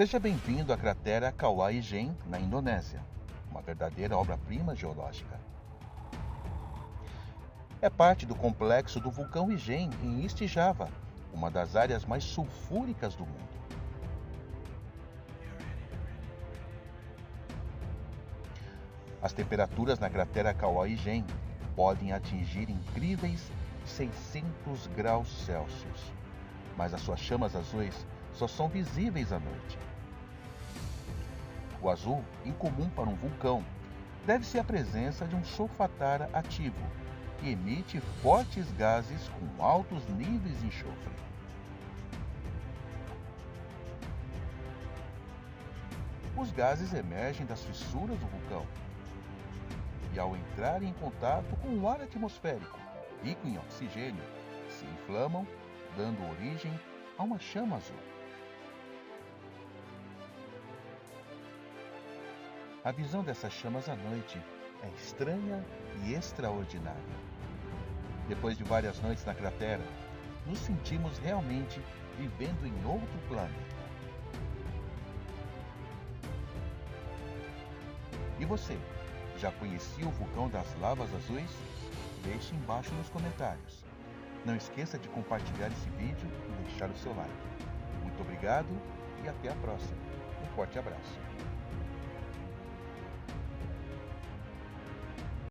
Seja bem-vindo à cratera Kawah Ijen, na Indonésia, uma verdadeira obra-prima geológica. É parte do complexo do vulcão Ijen, em East Java, uma das áreas mais sulfúricas do mundo. As temperaturas na cratera Kawah Ijen podem atingir incríveis 600 graus Celsius, mas as suas chamas azuis só são visíveis à noite. O azul, incomum para um vulcão, deve-se à presença de um solfatara ativo, que emite fortes gases com altos níveis de enxofre. Os gases emergem das fissuras do vulcão e, ao entrarem em contato com o ar atmosférico, rico em oxigênio, se inflamam, dando origem a uma chama azul. A visão dessas chamas à noite é estranha e extraordinária. Depois de várias noites na cratera, nos sentimos realmente vivendo em outro planeta. E você, já conhecia o vulcão das lavas azuis? Deixe embaixo nos comentários. Não esqueça de compartilhar esse vídeo e deixar o seu like. Muito obrigado e até a próxima. Um forte abraço.